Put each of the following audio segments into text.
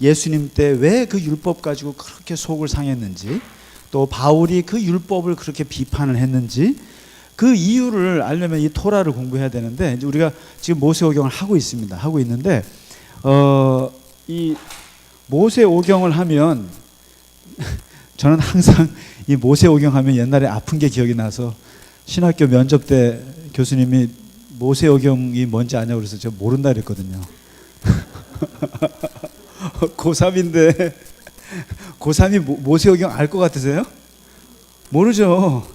예수님 때 왜 그 율법 가지고 그렇게 속을 상했는지, 또 바울이 그 율법을 그렇게 비판을 했는지, 그 이유를 알려면 이 토라를 공부해야 되는데, 이제 우리가 지금 모세오경을 하고 있습니다. 하고 있는데 이 모세오경을 하면 저는 항상 이 모세오경 하면 옛날에 아픈 게 기억이 나서 신학교 면접 때 교수님이 모세오경이 뭔지 아냐고 그래서 제가 모른다 그랬거든요. 고3인데 고3이 모세오경 알 것 같으세요? 모르죠.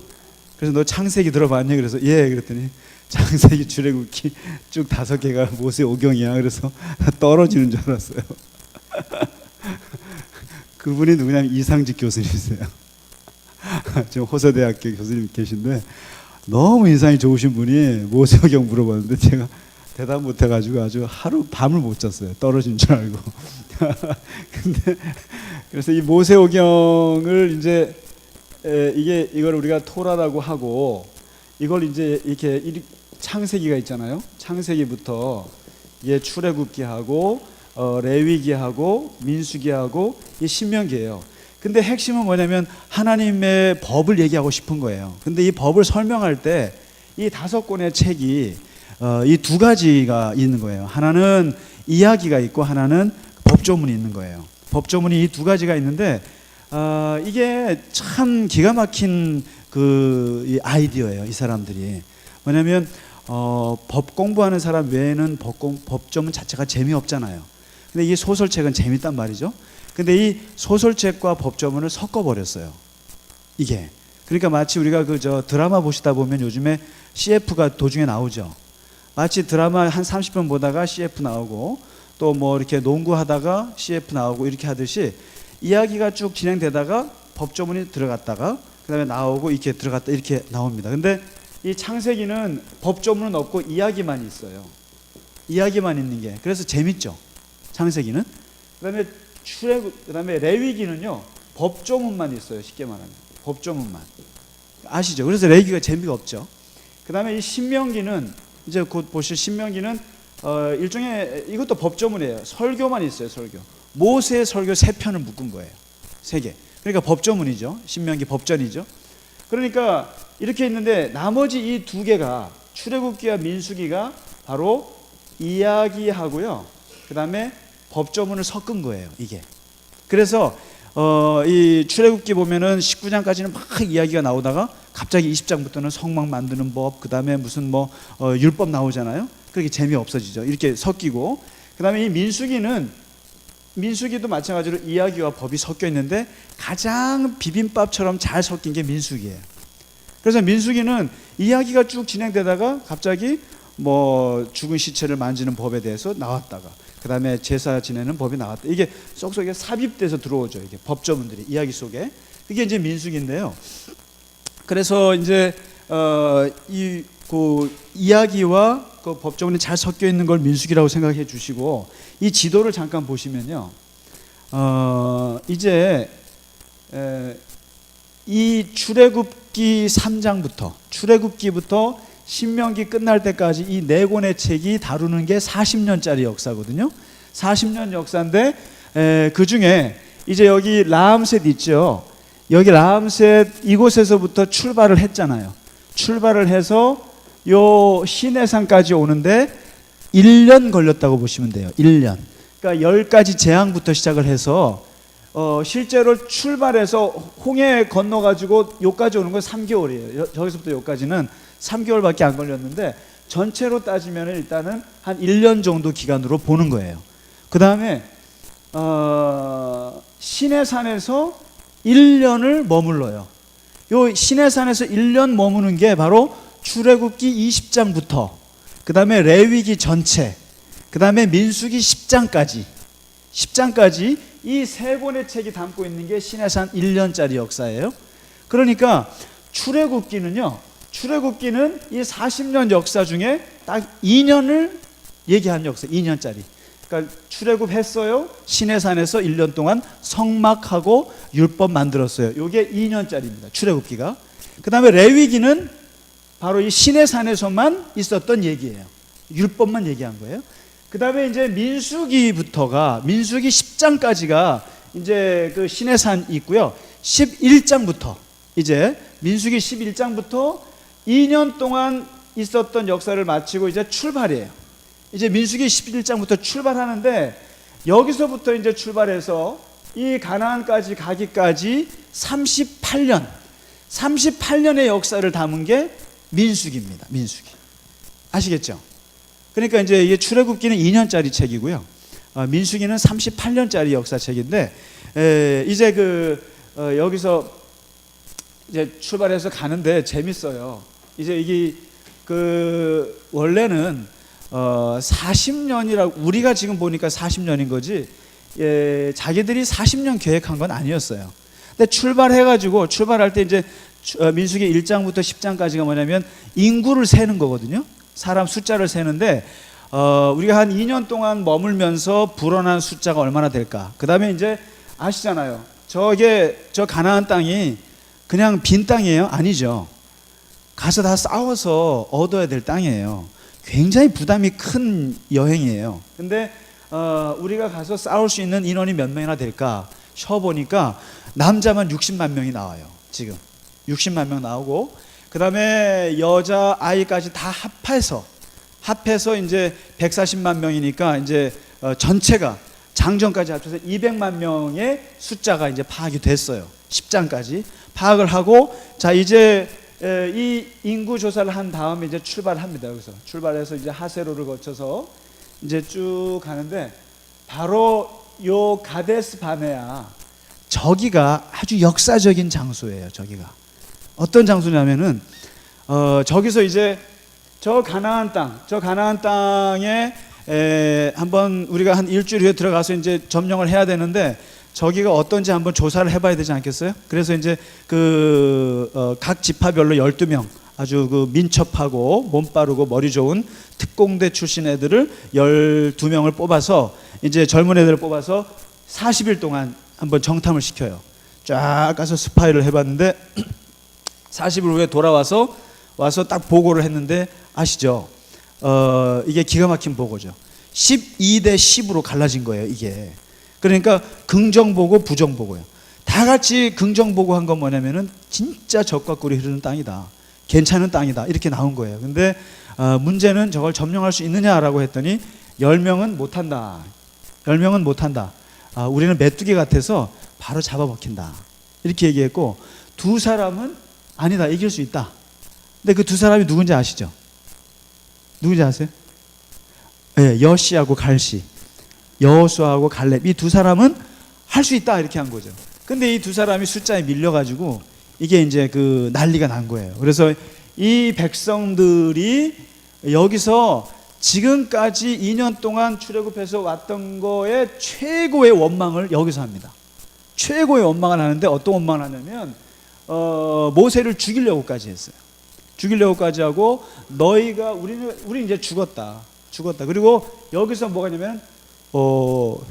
그래서 너 창세기 들어봤니? 그래서 예 그랬더니 창세기 출애굽기 쭉 5개가 모세오경이야. 그래서 떨어지는 줄 알았어요. 그분이 누구냐면 이상직 교수님이세요. 지금 호서대학교 교수님 계신데 너무 인상이 좋으신 분이 모세오경 물어봤는데 제가 대답 못해가지고 아주 하루 밤을 못 잤어요. 떨어진 줄 알고. 근데 그래서 이 모세오경을 이제 이걸 우리가 토라라고 하고, 이걸 이제 이렇게 창세기가 있잖아요. 창세기부터 출애굽기하고 레위기하고 민수기하고 이 신명기예요. 근데 핵심은 뭐냐면 하나님의 법을 얘기하고 싶은 거예요. 근데 이 법을 설명할 때 이 5권의 책이 이 2가지가 있는 거예요. 하나는 이야기가 있고 하나는 법조문이 있는 거예요. 법조문이 이 2가지가 있는데 이게 참 기가 막힌 이 아이디어예요. 이 사람들이 뭐냐면 법 공부하는 사람 외에는 법조문 자체가 재미없잖아요. 근데 이 소설책은 재밌단 말이죠. 근데 이 소설책과 법조문을 섞어버렸어요. 이게 그러니까 마치 우리가 드라마 보시다 보면 요즘에 CF가 도중에 나오죠. 마치 드라마 한 30분 보다가 CF 나오고 또 뭐 이렇게 농구하다가 CF 나오고 이렇게 하듯이 이야기가 쭉 진행되다가 법조문이 들어갔다가 그 다음에 나오고 이렇게 들어갔다 이렇게 나옵니다. 근데 이 창세기는 법조문은 없고 이야기만 있어요. 이야기만 있는 게 그래서 재밌죠. 창세기는. 그 다음에 레위기는요 법조문만 있어요. 쉽게 말하면 법조문만. 아시죠? 그래서 레위기가 재미가 없죠. 그 다음에 이 신명기는 이제 곧 보실 신명기는 일종의 이것도 법조문이에요. 설교만 있어요. 설교. 모세의 설교 3편을 묶은 거예요. 3개. 그러니까 법조문이죠. 신명기 법전이죠. 그러니까 이렇게 있는데 나머지 이 2개가 출애굽기와 민수기가 바로 이야기하고요. 그 다음에 법조문을 섞은 거예요. 이게. 그래서 이 출애굽기 보면은 19장까지는 막 이야기가 나오다가 갑자기 20장부터는 성막 만드는 법, 그 다음에 무슨 율법 나오잖아요. 그렇게 재미없어지죠. 이렇게 섞이고. 그 다음에 이 민수기도 마찬가지로 이야기와 법이 섞여 있는데 가장 비빔밥처럼 잘 섞인 게 민수기예요. 그래서 민수기는 이야기가 쭉 진행되다가 갑자기 죽은 시체를 만지는 법에 대해서 나왔다가 그 다음에 제사 지내는 법이 나왔다. 이게 쏙쏙 삽입돼서 들어오죠. 이게 법조문들이 이야기 속에. 그게 이제 민수기인데요. 그래서 이제 이야기와 그 법조문이 잘 섞여 있는 걸 민수기라고 생각해 주시고 이 지도를 잠깐 보시면요. 이제 이 출애굽기 3장부터 출애굽기부터 신명기 끝날 때까지 이 4권의 책이 다루는 게 40년짜리 역사거든요. 40년 역사인데 그 중에 이제 여기 라암셋 있죠. 여기 라암셋 이곳에서부터 출발을 했잖아요. 출발을 해서 요 시내산까지 오는데 1년 걸렸다고 보시면 돼요. 1년. 그러니까 10가지 재앙부터 시작을 해서 실제로 출발해서 홍해 건너가지고 여기까지 오는 건 3개월이에요. 저기서부터 여기까지는 3개월밖에 안 걸렸는데 전체로 따지면 일단은 한 1년 정도 기간으로 보는 거예요. 그 다음에 시내산에서 1년을 머물러요. 요 시내산에서 1년 머무는 게 바로 출애굽기 20장부터 그 다음에 레위기 전체 그 다음에 민수기 10장까지 이 3권의 책이 담고 있는 게 시내산 1년짜리 역사예요. 그러니까 출애굽기는 이 40년 역사 중에 딱 2년을 얘기한 역사, 2년짜리. 그러니까 출애굽했어요. 시내산에서 1년 동안 성막하고 율법 만들었어요. 이게 2년짜리입니다. 출애굽기가. 그 다음에 레위기는 바로 이 시내산에서만 있었던 얘기예요. 율법만 얘기한 거예요. 그 다음에 이제 민수기부터가, 민수기 10장까지가 이제 그 신의 산이 있고요. 11장부터, 이제 민수기 11장부터 2년 동안 있었던 역사를 마치고 이제 출발이에요. 이제 민수기 11장부터 출발하는데, 여기서부터 이제 출발해서 이 가나안까지 가기까지 38년의 역사를 담은 게 민수기입니다. 민수기. 아시겠죠? 그러니까 이제 이게 출애굽기는 2년짜리 책이고요. 민수기는 38년짜리 역사책인데, 이제 여기서 이제 출발해서 가는데 재밌어요. 이제 이게 원래는 40년이라고, 우리가 지금 보니까 40년인 거지, 자기들이 40년 계획한 건 아니었어요. 근데 출발할 때 이제 민수기 1장부터 10장까지가 뭐냐면 인구를 세는 거거든요. 사람 숫자를 세는데, 우리가 한 2년 동안 머물면서 불어난 숫자가 얼마나 될까. 그 다음에 이제 아시잖아요. 저 가나안 땅이 그냥 빈 땅이에요? 아니죠. 가서 다 싸워서 얻어야 될 땅이에요. 굉장히 부담이 큰 여행이에요. 근데 우리가 가서 싸울 수 있는 인원이 몇 명이나 될까 쉬어보니까 남자만 60만 명이 나와요. 지금 60만 명 나오고, 그 다음에 여자 아이까지 다 합해서 이제 140만 명이니까 이제 전체가 장정까지 합쳐서 200만 명의 숫자가 이제 파악이 됐어요. 10장까지 파악을 하고, 자 이제 이 인구 조사를 한 다음에 이제 출발합니다. 여기서 출발해서 이제 하세로를 거쳐서 이제 쭉 가는데, 바로 요 가데스 바네아, 저기가 아주 역사적인 장소예요. 저기가 어떤 장소냐면은 저기서 이제 저 가나안 땅에 한번 우리가 한 일주일 후에 들어가서 이제 점령을 해야 되는데, 저기가 어떤지 한번 조사를 해봐야 되지 않겠어요? 그래서 이제 각 지파별로 12명 아주 민첩하고 몸 빠르고 머리 좋은 특공대 출신 애들을 12명을 뽑아서, 이제 젊은 애들을 뽑아서 40일 동안 한번 정탐을 시켜요. 쫙 가서 스파이를 해봤는데 40일 후에 돌아와서 딱 보고를 했는데, 아시죠? 이게 기가 막힌 보고죠. 12대 10으로 갈라진 거예요, 이게. 그러니까 긍정보고 부정보고요. 다 같이 긍정보고 한 건 뭐냐면은 진짜 적과 꿀이 흐르는 땅이다, 괜찮은 땅이다, 이렇게 나온 거예요. 근데 문제는 저걸 점령할 수 있느냐라고 했더니 10명은 못한다. 10명은 못한다. 우리는 메뚜기 같아서 바로 잡아먹힌다, 이렇게 얘기했고, 두 사람은 아니다, 이길 수 있다. 근데 그 두 사람이 누군지 아시죠? 누군지 아세요? 네, 여시하고 갈시, 여호수아하고 갈렙, 이 두 사람은 할 수 있다, 이렇게 한 거죠. 근데 이 두 사람이 숫자에 밀려가지고 이게 이제 난리가 난 거예요. 그래서 이 백성들이 여기서 지금까지 2년 동안 출애굽해서 왔던 거에 최고의 원망을 여기서 합니다. 최고의 원망을 하는데, 어떤 원망을 하냐면 모세를 죽이려고까지 했어요. 죽이려고까지 하고, 우리 이제 죽었다. 그리고 여기서 뭐가 냐면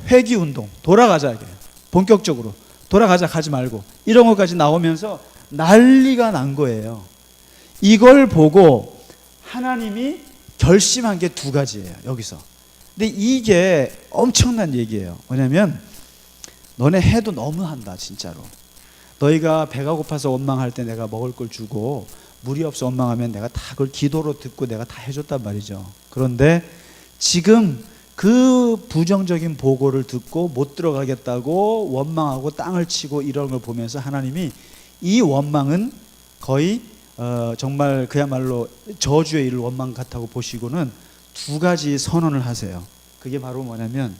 회귀 운동, 돌아가자, 이게 본격적으로 돌아가자, 가지 말고, 이런 것까지 나오면서 난리가 난 거예요. 이걸 보고 하나님이 결심한 게 두 가지예요, 여기서. 근데 이게 엄청난 얘기예요. 뭐냐면, 너네 해도 너무한다, 진짜로. 너희가 배가 고파서 원망할 때 내가 먹을 걸 주고, 물이 없어 원망하면 내가 다 그걸 기도로 듣고 내가 다 해줬단 말이죠. 그런데 지금 그 부정적인 보고를 듣고 못 들어가겠다고 원망하고 땅을 치고 이런 걸 보면서 하나님이 이 원망은 거의 정말 그야말로 저주의 일 원망 같다고 보시고는 두 가지 선언을 하세요. 그게 바로 뭐냐면,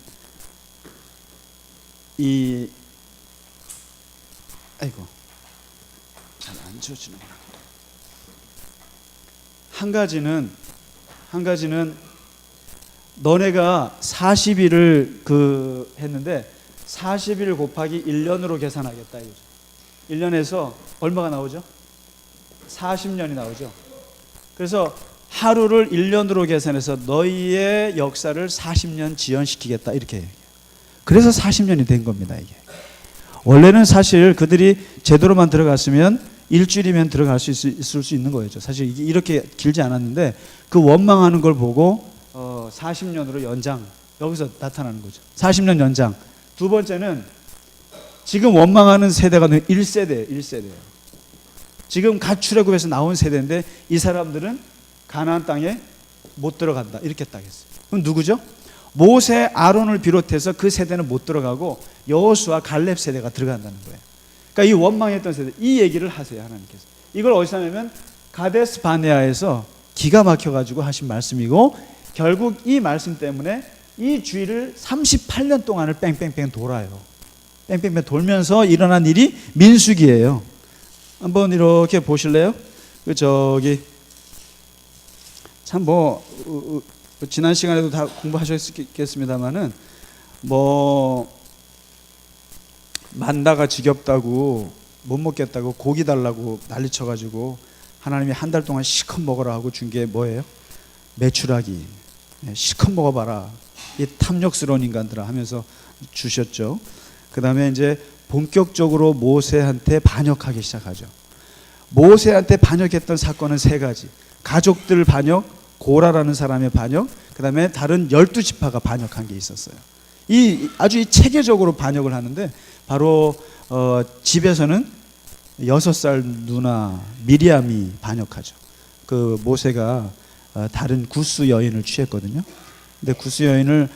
잘 안 지워지는구나. 한 가지는 너네가 40일을 했는데 40일 곱하기 1년으로 계산하겠다, 이거죠. 1년에서 얼마가 나오죠? 40년이 나오죠. 그래서 하루를 1년으로 계산해서 너희의 역사를 40년 지연시키겠다, 이렇게 얘기해요. 그래서 40년이 된 겁니다, 이게. 원래는 사실 그들이 제대로만 들어갔으면 일주일이면 들어갈 수 있을 수 있는 거였죠. 사실 이게 이렇게 길지 않았는데, 그 원망하는 걸 보고 40년으로 연장, 여기서 나타나는 거죠. 40년 연장. 두 번째는 지금 원망하는 세대가 1세대예요. 1세대예요. 지금 갓 출애굽에서 나온 세대인데 이 사람들은 가나안 땅에 못 들어간다. 이렇게 딱 했어요. 그럼 누구죠? 모세, 아론을 비롯해서 그 세대는 못 들어가고 여호수아, 갈렙 세대가 들어간다는 거예요. 그러니까 이 원망했던 세대, 이 얘기를 하세요, 하나님께서. 이걸 어디서 하냐면 가데스 바네아에서 기가 막혀가지고 하신 말씀이고, 결국 이 말씀 때문에 이 주위를 38년 동안을 뺑뺑뺑 돌아요. 뺑뺑뺑 돌면서 일어난 일이 민수기예요. 한번 이렇게 보실래요? 저기 참 지난 시간에도 다 공부하셨겠습니다만은 만다가 지겹다고 못 먹겠다고 고기 달라고 난리쳐가지고 하나님이 한 달 동안 실컷 먹으라 하고 준 게 뭐예요? 메추라기. 실컷 먹어봐라. 이 탐욕스러운 인간들아 하면서 주셨죠. 그 다음에 이제 본격적으로 모세한테 반역하기 시작하죠. 모세한테 반역했던 사건은 3가지. 가족들 반역, 고라라는 사람의 반역, 그 다음에 다른 12지파가 반역한 게 있었어요. 아주 체계적으로 반역을 하는데, 바로 집에서는 6살 누나 미리암이 반역하죠. 그 모세가 다른 구스 여인을 취했거든요. 근데 구스 여인을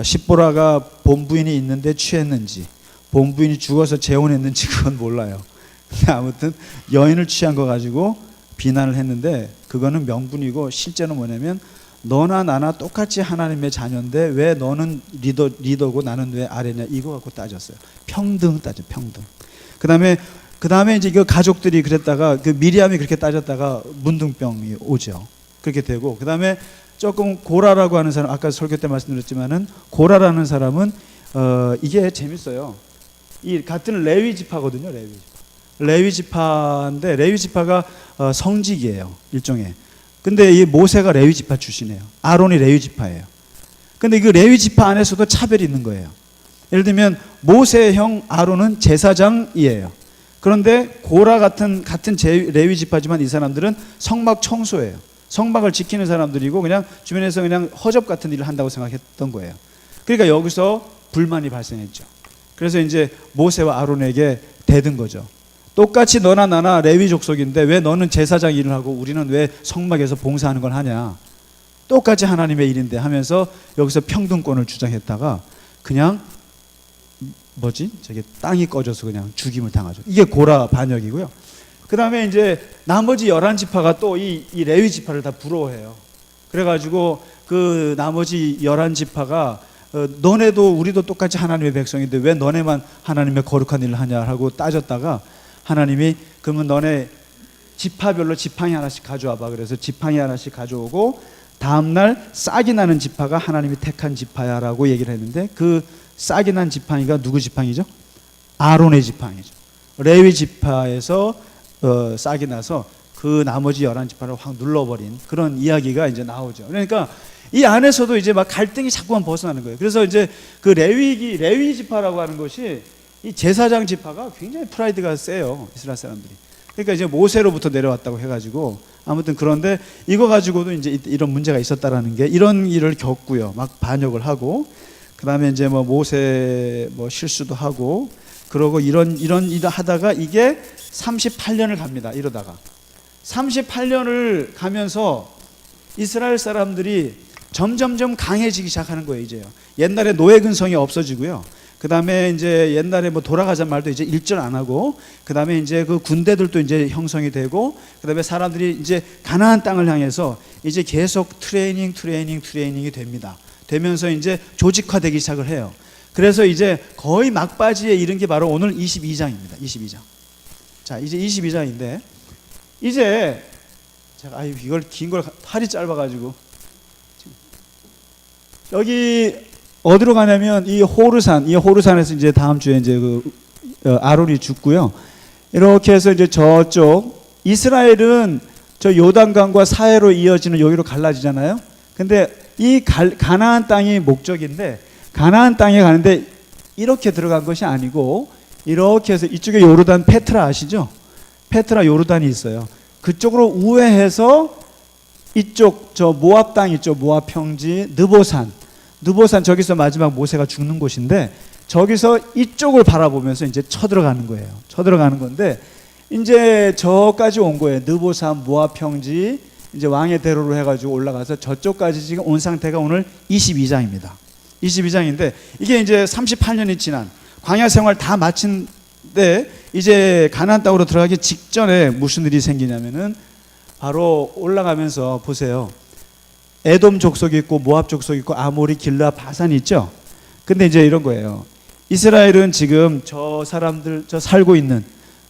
십보라가 본부인이 있는데 취했는지, 본부인이 죽어서 재혼했는지 그건 몰라요. 근데 아무튼 여인을 취한 거 가지고 비난을 했는데, 그거는 명분이고 실제는 뭐냐면 너나 나나 똑같이 하나님의 자녀인데 왜 너는 리더고 나는 왜 아래냐, 이거 갖고 따졌어요. 평등 따져, 평등. 그다음에 이제 그 가족들이 그랬다가 그 미리암이 그렇게 따졌다가 문둥병이 오죠. 그렇게 되고, 그다음에 조금 고라라고 하는 사람, 아까 설교 때 말씀드렸지만은 고라라는 사람은 이게 재밌어요. 이 같은 레위 지파거든요. 레위 지파인데 레위 지파가 성직이에요, 일종의. 근데 이 모세가 레위 지파 출신이에요. 아론이 레위 지파예요. 근데 그 레위 지파 안에서도 차별이 있는 거예요. 예를 들면 모세의 형 아론은 제사장이에요. 그런데 고라 같은 레위 지파지만 이 사람들은 성막 청소예요. 성막을 지키는 사람들이고 그냥 주변에서 그냥 허접 같은 일을 한다고 생각했던 거예요. 그러니까 여기서 불만이 발생했죠. 그래서 이제 모세와 아론에게 대든 거죠. 똑같이 너나 나나 레위 족속인데 왜 너는 제사장 일을 하고 우리는 왜 성막에서 봉사하는 걸 하냐. 똑같이 하나님의 일인데 하면서 여기서 평등권을 주장했다가 그냥 땅이 꺼져서 그냥 죽임을 당하죠. 이게 고라 반역이고요. 그 다음에 이제 나머지 11지파가 또 이 레위 지파를 다 부러워해요. 그래가지고 그 나머지 11지파가 너네도 우리도 똑같이 하나님의 백성인데 왜 너네만 하나님의 거룩한 일을 하냐 하고 따졌다가 하나님이 그러면 너네 지파별로 지팡이 하나씩 가져와봐. 그래서 지팡이 하나씩 가져오고 다음날 싹이 나는 지파가 하나님이 택한 지파야라고 얘기를 했는데, 그 싹이 난 지팡이가 누구 지팡이죠? 아론의 지팡이죠. 레위 지파에서 싹이 나서 그 나머지 11지파를 확 눌러버린 그런 이야기가 이제 나오죠. 그러니까 이 안에서도 이제 막 갈등이 자꾸만 벗어나는 거예요. 그래서 이제 그 레위 지파라고 하는 것이 이 제사장 지파가 굉장히 프라이드가 세요, 이스라엘 사람들이. 그러니까 이제 모세로부터 내려왔다고 해가지고 아무튼 그런데 이거 가지고도 이제 이런 문제가 있었다라는 게, 이런 일을 겪고요, 막 반역을 하고, 그 다음에 이제 모세 실수도 하고 그러고 이런 일을 하다가 이게 38년을 갑니다. 이러다가 38년을 가면서 이스라엘 사람들이 점점점 강해지기 시작하는 거예요. 이제요. 옛날에 노예 근성이 없어지고요. 그 다음에 이제 옛날에 돌아가자 말도 이제 일절 안 하고, 그 다음에 이제 그 군대들도 이제 형성이 되고, 그 다음에 사람들이 이제 가나안 땅을 향해서 이제 계속 트레이닝이 됩니다. 되면서 이제 조직화되기 시작을 해요. 그래서 이제 거의 막바지에 이른 게 바로 오늘 22장입니다. 22장. 자, 이제 22장인데, 이제 제가 이걸 긴 걸 팔이 짧아가지고 여기 어디로 가냐면 이 호르산에서 이제 다음 주에 이제 아론이 죽고요. 이렇게 해서 이제 저쪽 이스라엘은 저 요단강과 사해로 이어지는 여기로 갈라지잖아요. 근데 이 가나안 땅이 목적인데, 가나안 땅에 가는데 이렇게 들어간 것이 아니고 이렇게 해서 이쪽에 요르단 페트라 아시죠? 페트라 요르단이 있어요. 그쪽으로 우회해서 이쪽 저 모압 땅 있죠. 모압 평지 느보산. 느보산 저기서 마지막 모세가 죽는 곳인데 저기서 이쪽을 바라보면서 이제 쳐들어가는 거예요. 쳐들어가는 건데 이제 저까지 온 거예요. 느보산 모압 평지 이제 왕의 대로로 해가지고 올라가서 저쪽까지 지금 온 상태가 오늘 22장입니다. 22장인데 이게 이제 38년이 지난 광야 생활 다 마친데 이제 가나안 땅으로 들어가기 직전에 무슨 일이 생기냐면은 바로 올라가면서 보세요. 에돔 족속이 있고 모압 족속이 있고 아모리, 길라, 바산이 있죠. 근데 이제 이런 거예요. 이스라엘은 지금 저 사람들 저 살고 있는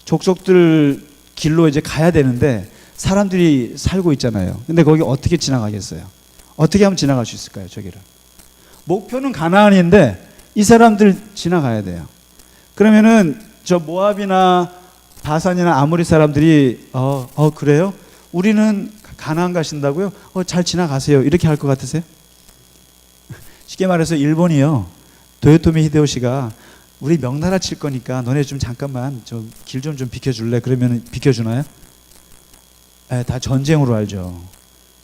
족속들 길로 이제 가야 되는데 사람들이 살고 있잖아요. 근데 거기 어떻게 지나가겠어요? 어떻게 하면 지나갈 수 있을까요? 저기를. 목표는 가나안인데 이 사람들 지나가야 돼요. 그러면은 저 모압이나 바산이나 아모리 사람들이 그래요? 우리는 가나안 가신다고요? 잘 지나가세요. 이렇게 할 것 같으세요? 쉽게 말해서 일본이요. 도요토미 히데요시가 우리 명나라 칠 거니까 너네 좀 잠깐만 좀 길 좀 비켜줄래? 그러면 비켜주나요? 다 전쟁으로 알죠.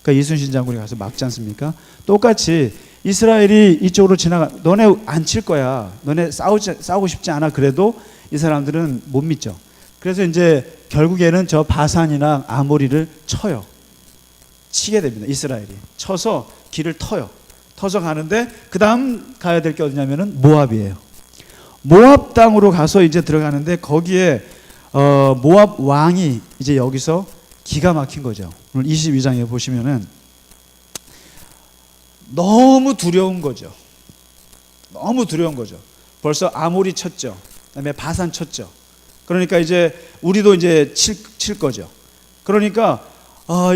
그러니까 이순신 장군이 가서 막지 않습니까? 똑같이 이스라엘이 이쪽으로 지나가 너네 안 칠 거야. 너네 싸우고 싶지 않아. 그래도 이 사람들은 못 믿죠. 그래서 이제 결국에는 저 바산이나 아모리를 쳐요. 치게 됩니다. 이스라엘이 쳐서 길을 터요. 터서 가는데 그 다음 가야 될 게 어디냐면은 모압이에요. 모압 땅으로 가서 이제 들어가는데 거기에 모압 왕이 이제 여기서 기가 막힌 거죠. 오늘 22장에 보시면은 너무 두려운 거죠. 너무 두려운 거죠. 벌써 아모리 쳤죠. 그다음에 바산 쳤죠. 그러니까 이제 우리도 이제 칠 거죠. 그러니까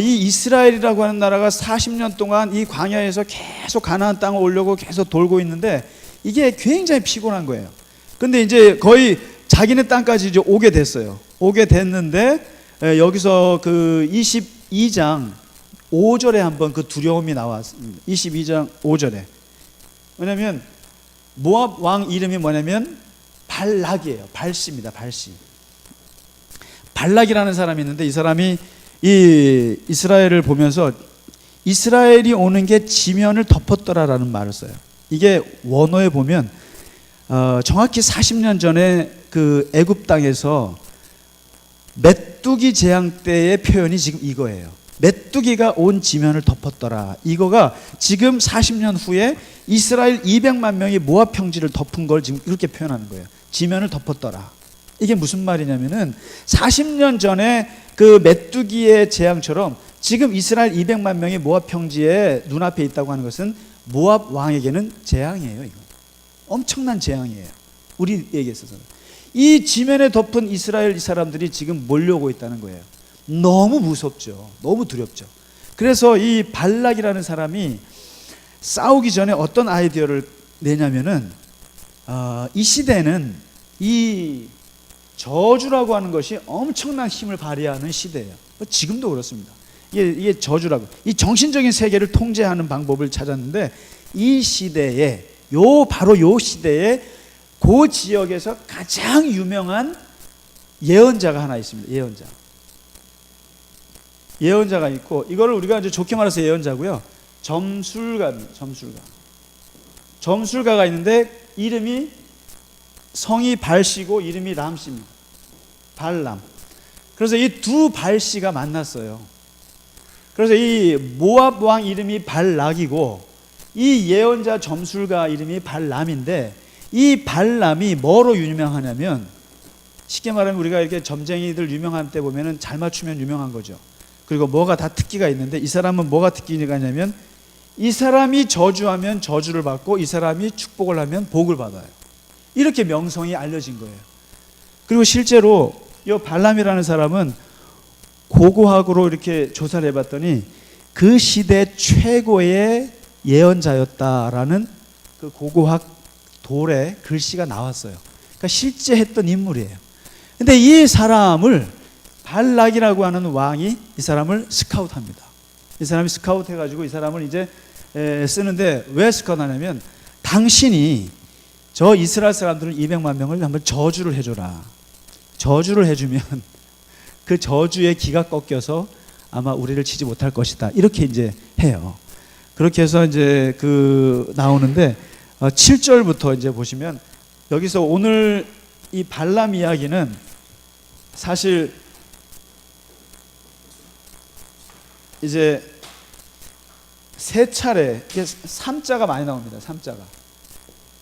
이 이스라엘이라고 하는 나라가 40년 동안 이 광야에서 계속 가나안 땅을 오려고 계속 돌고 있는데 이게 굉장히 피곤한 거예요. 근데 이제 거의 자기네 땅까지 이제 오게 됐어요. 오게 됐는데 여기서 그 22장 5절에 한번 그 두려움이 나왔습니다. 22장 5절에. 왜냐면 모압 왕 이름이 뭐냐면 발락이에요. 발시입니다. 발시. 발락이라는 사람이 있는데 이 사람이 이 이스라엘을 보면서 이스라엘이 오는 게 지면을 덮었더라라는 말을 써요. 이게 원어에 보면 정확히 40년 전에 그 애굽 땅에서 메뚜기 재앙 때의 표현이 지금 이거예요. 메뚜기가 온 지면을 덮었더라. 이거가 지금 40년 후에 이스라엘 200만 명이 모압 평지를 덮은 걸 지금 이렇게 표현하는 거예요. 지면을 덮었더라. 이게 무슨 말이냐면은 40년 전에 그 메뚜기의 재앙처럼 지금 이스라엘 200만 명이 모압 평지에 눈앞에 있다고 하는 것은 모압 왕에게는 재앙이에요. 이거 엄청난 재앙이에요. 우리에게 있어서는. 이 지면에 덮은 이스라엘 사람들이 지금 몰려오고 있다는 거예요. 너무 무섭죠. 너무 두렵죠. 그래서 이 발락이라는 사람이 싸우기 전에 어떤 아이디어를 내냐면은 이 시대는 이 저주라고 하는 것이 엄청난 힘을 발휘하는 시대예요. 지금도 그렇습니다. 이게 저주라고. 이 정신적인 세계를 통제하는 방법을 찾았는데 이 시대에 바로 요 시대에 그 지역에서 가장 유명한 예언자가 하나 있습니다. 예언자가 있고 이거를 우리가 이제 좋게 말해서 예언자고요. 점술가입니다. 점술가가 있는데 이름이 성이 발씨고 이름이 람씨입니다. 발람. 그래서 이 두 발씨가 만났어요. 그래서 이 모압 왕 이름이 발락이고 이 예언자 점술가 이름이 발람인데 이 발람이 뭐로 유명하냐면 쉽게 말하면 우리가 이렇게 점쟁이들 유명한 때 보면은 잘 맞추면 유명한 거죠. 그리고 뭐가 다 특기가 있는데 이 사람은 뭐가 특기가 있냐면 이 사람이 저주하면 저주를 받고 이 사람이 축복을 하면 복을 받아요. 이렇게 명성이 알려진 거예요. 그리고 실제로 이 발람이라는 사람은 고고학으로 이렇게 조사를 해봤더니 그 시대 최고의 예언자였다라는 그 고고학 돌에 글씨가 나왔어요. 그러니까 실제 했던 인물이에요. 근데 이 사람을 발락이라고 하는 왕이 이 사람을 스카우트합니다. 이 사람이 스카우트 해가지고 이 사람을 이제 쓰는데 왜 스카우트하냐면 당신이 저 이스라엘 사람들은 200만 명을 한번 저주를 해줘라. 저주를 해주면 그 저주의 기가 꺾여서 아마 우리를 치지 못할 것이다. 이렇게 이제 해요. 그렇게 해서 이제 나오는데 7절부터 이제 보시면 여기서 오늘 이 발람 이야기는 사실 이제 세 차례, 이게 3자가 많이 나옵니다. 3자가.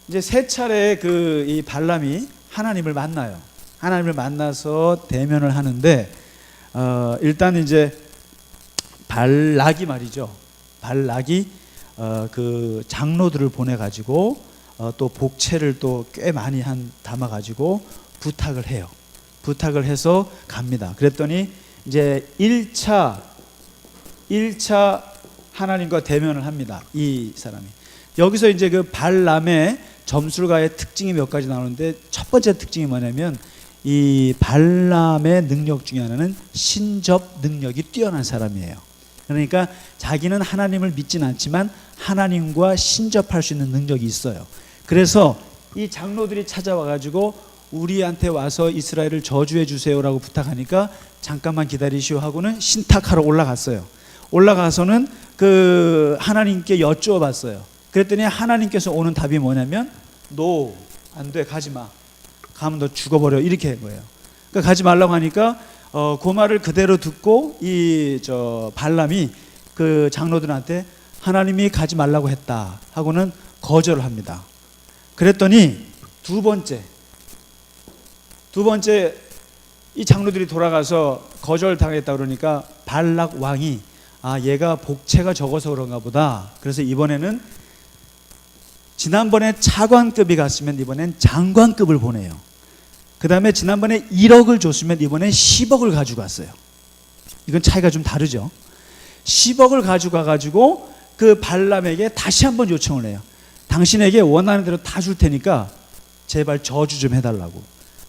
이제 세 차례 이 발람이 하나님을 만나요. 하나님을 만나서 대면을 하는데, 일단 이제 발락이 말이죠. 발락이 그 장로들을 보내가지고 또 복채를 또 꽤 많이 담아가지고 부탁을 해요. 부탁을 해서 갑니다. 그랬더니 이제 1차 하나님과 대면을 합니다. 이 사람이. 여기서 이제 그 발람의 점술가의 특징이 몇 가지 나오는데, 첫 번째 특징이 뭐냐면 이 발람의 능력 중에 하나는 신접 능력이 뛰어난 사람이에요. 그러니까 자기는 하나님을 믿진 않지만 하나님과 신접할 수 있는 능력이 있어요. 그래서 이 장로들이 찾아와 가지고 우리한테 와서 이스라엘을 저주해 주세요라고 부탁하니까 잠깐만 기다리시오 하고는 신탁하러 올라갔어요. 올라가서는 그 하나님께 여쭈어봤어요. 그랬더니 하나님께서 오는 답이 뭐냐면 너 안 돼, 가지 마. 가면 너 죽어버려, 이렇게 한 거예요. 그러니까 가지 말라고 하니까 그 말을 그대로 듣고 발람이 그 장로들한테 하나님이 가지 말라고 했다 하고는 거절을 합니다. 그랬더니 두 번째 이 장로들이 돌아가서 거절당했다 그러니까 발락 왕이 얘가 복채가 적어서 그런가 보다. 그래서 이번에는 지난번에 차관급이 갔으면 이번엔 장관급을 보내요. 그 다음에 지난번에 1억을 줬으면 이번엔 10억을 가지고 왔어요. 이건 차이가 좀 다르죠. 10억을 가지고 가가지고 그 발람에게 다시 한번 요청을 해요. 당신에게 원하는 대로 다 줄 테니까 제발 저주 좀 해달라고.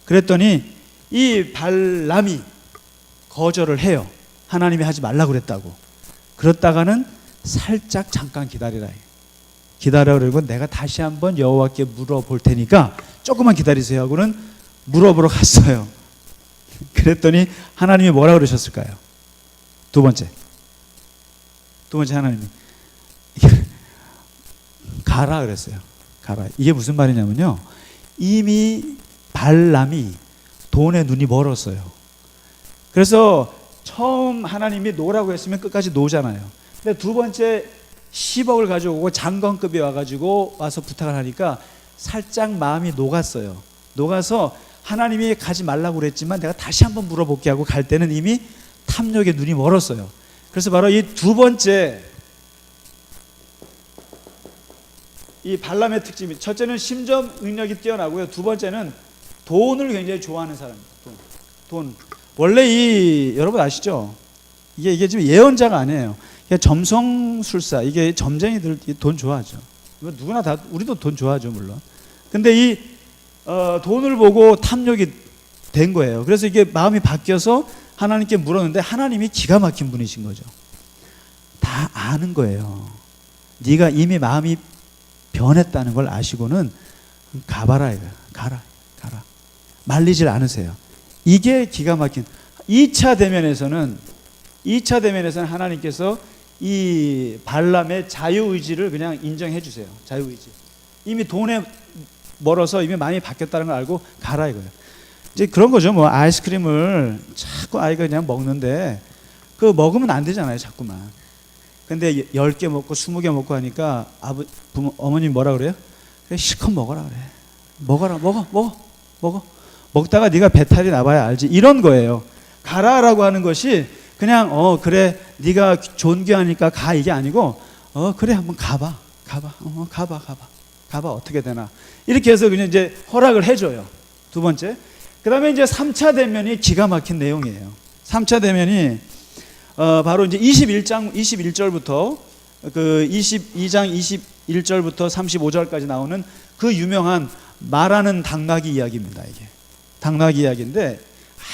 그랬더니 이 발람이 거절을 해요. 하나님이 하지 말라고 그랬다고. 그렇다가는 살짝 잠깐 기다리라. 기다려 그러고 내가 다시 한번 여호와께 물어볼 테니까 조금만 기다리세요 하고는 물어보러 갔어요. 그랬더니 하나님이 뭐라 그러셨을까요? 두 번째 하나님이 가라 그랬어요. 가라. 이게 무슨 말이냐면요, 이미 발람이 돈에 눈이 멀었어요. 그래서 처음 하나님이 노라고 했으면 끝까지 노잖아요. 근데 두 번째 10억을 가져오고 장관급이 와서 부탁을 하니까 살짝 마음이 녹았어요. 녹아서 하나님이 가지 말라고 그랬지만 내가 다시 한번 물어볼게 하고 갈 때는 이미 탐욕에 눈이 멀었어요. 그래서 바로 이 두 번째, 이 발람의 특징이, 첫째는 심적 능력이 뛰어나고요. 두 번째는 돈을 굉장히 좋아하는 사람입니다. 돈. 원래 여러분 아시죠? 이게 지금 예언자가 아니에요. 점성술사, 이게 점쟁이들 돈 좋아하죠. 누구나 다, 우리도 돈 좋아하죠, 물론. 근데 돈을 보고 탐욕이 된 거예요. 그래서 이게 마음이 바뀌어서 하나님께 물었는데 하나님이 기가 막힌 분이신 거죠. 다 아는 거예요. 네가 이미 마음이 변했다는 걸 아시고는 가봐라 이거야. 가라. 말리질 않으세요. 이게 기가 막힌 2차 대면에서는 하나님께서 이 발람의 자유의지를 그냥 인정해 주세요. 자유의지. 이미 돈에 멀어서 이미 마음이 바뀌었다는 걸 알고 가라 이거예요. 이제 그런 거죠. 뭐 아이스크림을 자꾸 아이가 그냥 먹는데 먹으면 안 되잖아요, 자꾸만. 근데 10개 먹고 20개 먹고 하니까 어머님 뭐라 그래요? 그래, 실컷 먹어라 그래. 먹어. 먹다가 네가 배탈이 나봐야 알지. 이런 거예요. 가라라고 하는 것이 그냥 그래 네가 존귀하니까 가, 이게 아니고 그래 한번 가봐. 가봐 어떻게 되나. 이렇게 해서 그냥 이제 허락을 해줘요. 두 번째. 그 다음에 이제 3차 대면이 기가 막힌 내용이에요. 3차 대면이 바로 이제 21절부터 22장 21절부터 35절까지 나오는 그 유명한 말하는 당나귀 이야기입니다. 이게 당나귀 이야기인데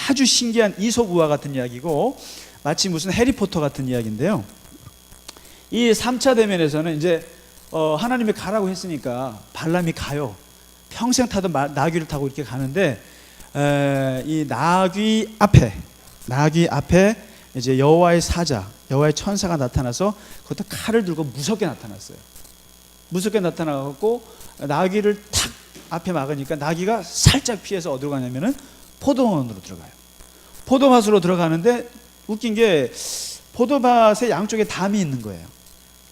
아주 신기한 이솝우화 같은 이야기고 마치 무슨 해리포터 같은 이야기인데요. 이 3차 대면에서는 이제 하나님이 가라고 했으니까 발람이 가요. 평생 타던 나귀를 타고 이렇게 가는데 이 나귀 앞에 이제 여호와의 사자, 여호와의 천사가 나타나서 그것도 칼을 들고 무섭게 나타났어요. 무섭게 나타나고 나귀를 탁 앞에 막으니까 나귀가 살짝 피해서 어디로 가냐면은 포도원으로 들어가요. 포도밭으로 들어가는데 웃긴 게 포도밭의 양쪽에 담이 있는 거예요.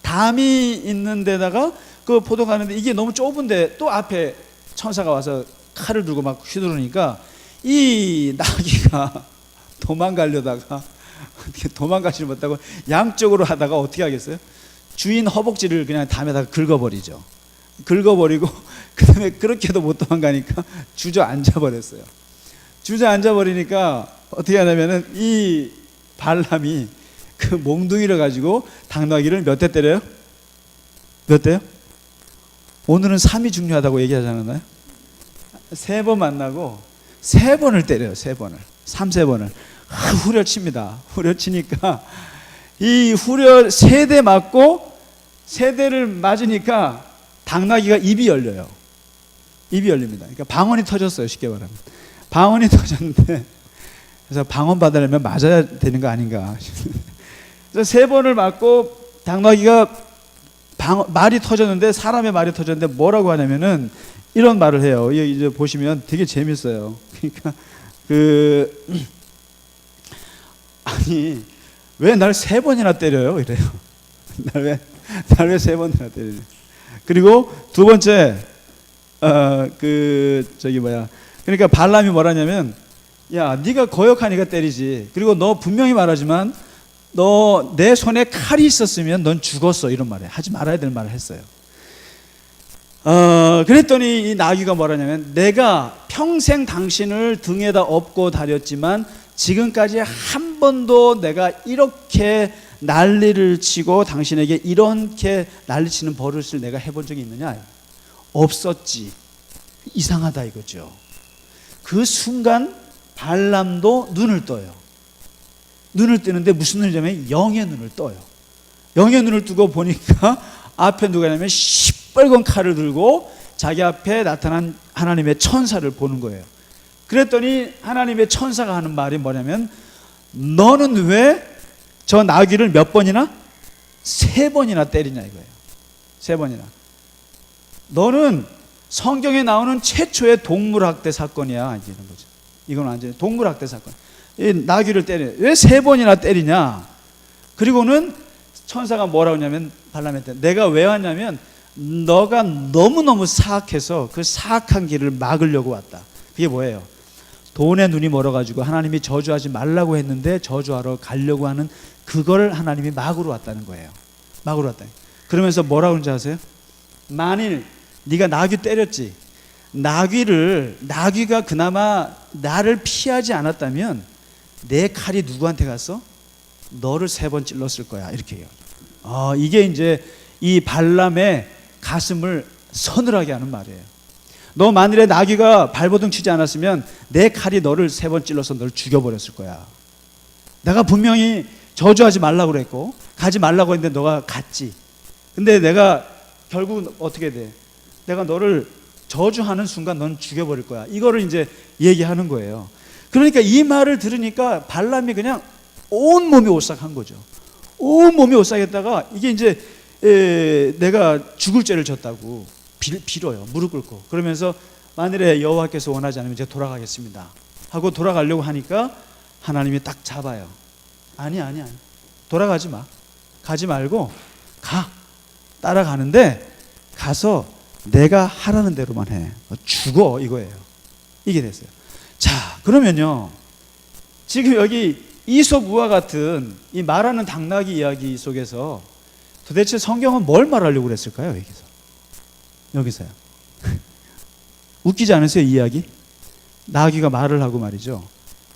담이 있는 데다가 그 포도 가는데 이게 너무 좁은데 또 앞에 천사가 와서 칼을 들고 막 휘두르니까 이 나귀가 도망가려다가 어떻게 도망가지 못하고 양쪽으로 하다가 어떻게 하겠어요? 주인 허벅지를 그냥 담에다가 긁어버리죠. 긁어버리고 그 다음에 그렇게도 못 도망가니까 주저앉아 버렸어요. 주저앉아 버리니까 어떻게 하냐면은 이 발람이 그 몽둥이를 가지고 당나귀를 몇 대 때려요? 몇 대요? 오늘은 3이 중요하다고 얘기하지 않았나요? 3번 만나고 3번을 때려요. 3번을. 3-4번을. 후려칩니다. 후려치니까 이 후려 3대 맞고 3대를 맞으니까 당나귀가 입이 열려요. 입이 열립니다. 그러니까 방언이 터졌어요. 쉽게 말하면. 방언이 터졌는데 그래서 방언 받으려면 맞아야 되는 거 아닌가. 그래서 3번을 맞고 당나귀가 말이 터졌는데 사람의 말이 터졌는데 뭐라고 하냐면은 이런 말을 해요. 이제 보시면 되게 재밌어요. 그러니까 아니 왜 날 3번이나 때려요? 이래요. 날 왜 3번이나 때려요? 그리고 두 번째 그러니까 발람이 뭐라냐면 야 네가 거역하니까 때리지. 그리고 너 분명히 말하지만 너 내 손에 칼이 있었으면 넌 죽었어. 이런 말을 하지 말아야 될 말을 했어요. 그랬더니 이 나귀가 뭐라냐면 내가 평생 당신을 등에다 업고 다녔지만 지금까지 한 번도 내가 이렇게 난리를 치고 당신에게 이렇게 난리치는 버릇을 내가 해본 적이 있느냐? 없었지. 이상하다 이거죠. 그 순간 발람도 눈을 떠요. 눈을 뜨는데 무슨 눈이냐면 영의 눈을 떠요. 영의 눈을 뜨고 보니까 앞에 누가 있냐면 시뻘건 칼을 들고 자기 앞에 나타난 하나님의 천사를 보는 거예요. 그랬더니 하나님의 천사가 하는 말이 뭐냐면 너는 왜 저 나귀를 몇 번이나? 3번이나 때리냐 이거예요. 3번이나. 너는 성경에 나오는 최초의 동물학대 사건이야. 이런 거죠. 이건 완전히 동물학대 사건. 이 나귀를 때려. 왜 3번이나 때리냐? 그리고는 천사가 뭐라고 하냐면 발람한테 내가 왜 왔냐면 너가 너무너무 사악해서 그 사악한 길을 막으려고 왔다. 그게 뭐예요? 돈에 눈이 멀어가지고 하나님이 저주하지 말라고 했는데 저주하러 가려고 하는 그걸 하나님이 막으러 왔다는 거예요. 막으러 왔다. 그러면서 뭐라고 하는지 아세요? 만일 네가 나귀 때렸지. 나귀가 그나마 나를 피하지 않았다면 내 칼이 누구한테 갔어? 너를 3번 찔렀을 거야. 이렇게 해요. 이게 이제 이 발람의 가슴을 서늘하게 하는 말이에요. 너 만일에 나귀가 발버둥 치지 않았으면 내 칼이 너를 3번 찔러서 너를 죽여버렸을 거야. 내가 분명히 저주하지 말라고 그랬고 가지 말라고 했는데 너가 갔지. 근데 내가 결국 어떻게 돼? 내가 너를 저주하는 순간 넌 죽여버릴 거야. 이거를 이제 얘기하는 거예요. 그러니까 이 말을 들으니까 발람이 그냥 온몸이 오싹한 거죠. 온몸이 오싹했다가 이게 이제 내가 죽을 죄를 졌다고 빌어요. 무릎 꿇고. 그러면서 만일에 여호와께서 원하지 않으면 제가 돌아가겠습니다 하고 돌아가려고 하니까 하나님이 딱 잡아요. 아니 돌아가지 마. 가지 말고 가. 따라가는데 가서 내가 하라는 대로만 해. 죽어 이거예요. 이게 됐어요. 자 그러면요 지금 여기 이솝우와 같은 이 말하는 당나귀 이야기 속에서 도대체 성경은 뭘 말하려고 그랬을까요? 여기서요. 웃기지 않으세요? 이 이야기? 나귀가 말을 하고 말이죠.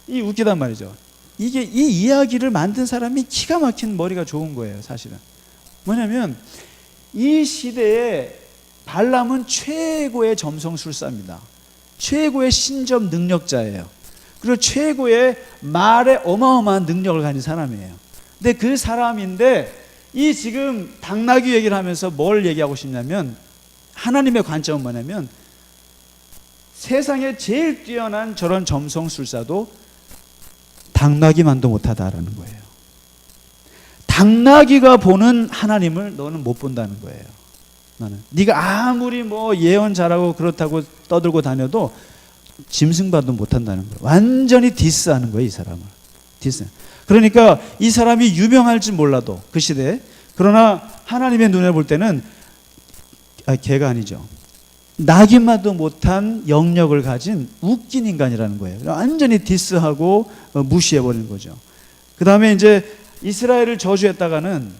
이 웃기단 말이죠. 이게 이 이야기를 만든 사람이 기가 막힌 머리가 좋은 거예요. 사실은 뭐냐면 이 시대에 발람은 최고의 점성술사입니다. 최고의 신접 능력자예요. 그리고 최고의 말에 어마어마한 능력을 가진 사람이에요. 근데 그 사람인데 이 지금 당나귀 얘기를 하면서 뭘 얘기하고 싶냐면 하나님의 관점은 뭐냐면 세상에 제일 뛰어난 저런 점성술사도 당나귀만도 못하다라는 거예요. 당나귀가 보는 하나님을 너는 못 본다는 거예요. 나는 네가 아무리 뭐 예언 잘하고 그렇다고 떠들고 다녀도 짐승봐도 못한다는 거예요. 완전히 디스하는 거예요, 이 사람을. 디스. 그러니까 이 사람이 유명할지 몰라도 그 시대에, 그러나 하나님의 눈에 볼 때는 개가 아니죠. 낙인마도 못한 영역을 가진 웃긴 인간이라는 거예요. 완전히 디스하고 무시해버리는 거죠. 그 다음에 이제 이스라엘을 저주했다가는